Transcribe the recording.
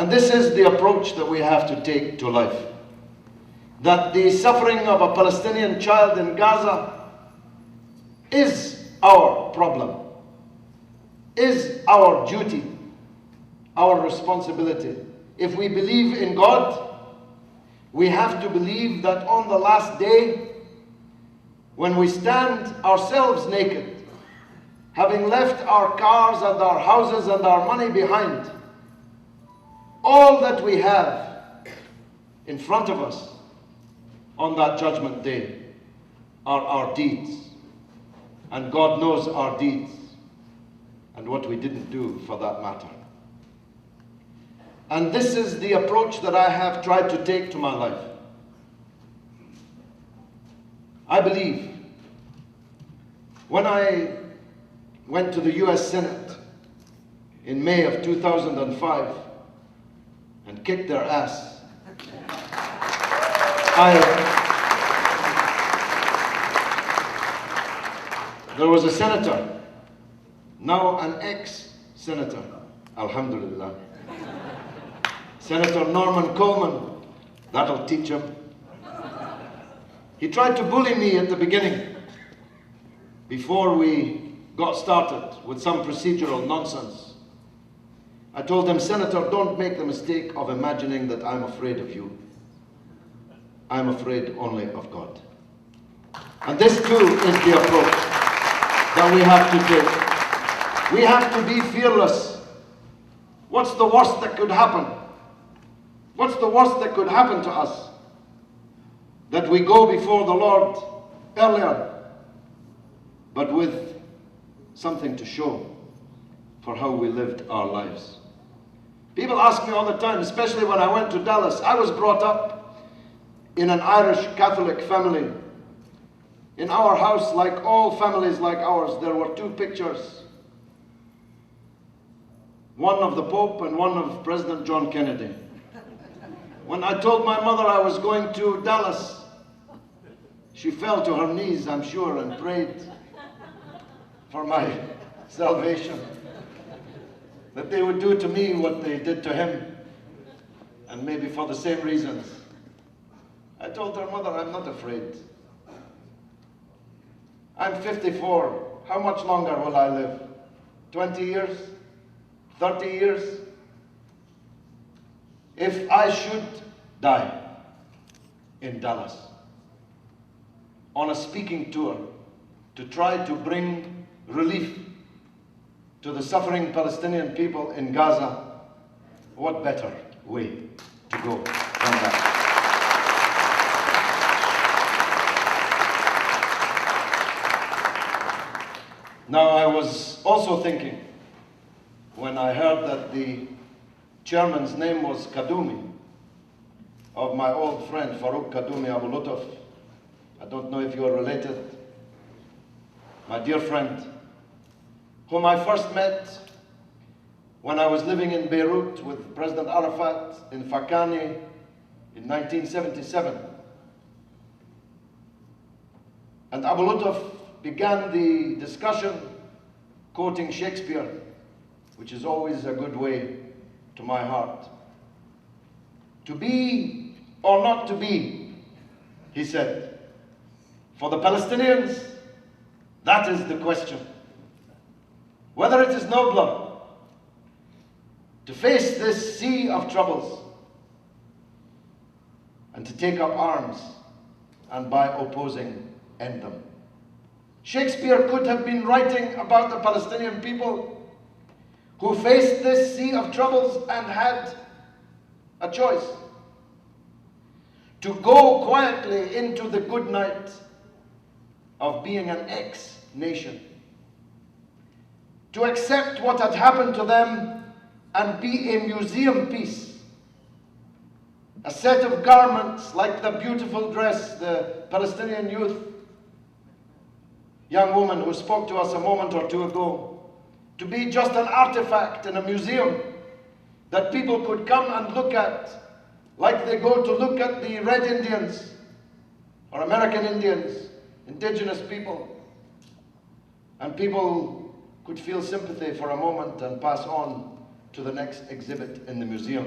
And this is the approach that we have to take to life. That the suffering of a Palestinian child in Gaza is our problem, is our duty, our responsibility. If we believe in God, we have to believe that on the last day, when we stand ourselves naked, having left our cars and our houses and our money behind, all that we have in front of us on that judgment day are our deeds. And God knows our deeds and what we didn't do for that matter. And this is the approach that I have tried to take to my life. I believe when I went to the US Senate in May of 2005 and kicked their ass, there was a senator, now an ex-senator, alhamdulillah, Senator Norman Coleman, that'll teach him. He tried to bully me at the beginning, before we got started with some procedural nonsense. I told him, Senator, don't make the mistake of imagining that I'm afraid of you. I'm afraid only of God. And this too is the approach that we have to take. We have to be fearless. What's the worst that could happen? What's the worst that could happen to us? That we go before the Lord earlier, but with something to show for how we lived our lives. People ask me all the time, especially when I went to Dallas. I was brought up in an Irish Catholic family. In our house, like all families like ours, there were two pictures. One of the Pope and one of President John Kennedy. When I told my mother I was going to Dallas, she fell to her knees, I'm sure, and prayed for my salvation. That they would do to me what they did to him, and maybe for the same reasons. I told her, Mother, I'm not afraid. I'm 54. How much longer will I live? 20 years? 30 years? If I should die in Dallas on a speaking tour to try to bring relief to the suffering Palestinian people in Gaza, what better way to go than that? Now, I was also thinking, when I heard that the chairman's name was Kaddoumi, of my old friend Farouk Kaddoumi Abu Lutuf. I don't know if you are related. My dear friend, whom I first met when I was living in Beirut with President Arafat in Fakani in 1977. And Abu Lutuf began the discussion quoting Shakespeare, which is always a good way to my heart. To be or not to be, he said. For the Palestinians, that is the question. Whether it is nobler to face this sea of troubles and to take up arms and by opposing end them. Shakespeare could have been writing about the Palestinian people who faced this sea of troubles and had a choice: to go quietly into the good night of being an ex-nation, to accept what had happened to them and be a museum piece, a set of garments like the beautiful dress the Palestinian young woman who spoke to us a moment or two ago, to be just an artifact in a museum that people could come and look at, like they go to look at the Red Indians or American Indians, indigenous people, and people could feel sympathy for a moment and pass on to the next exhibit in the museum.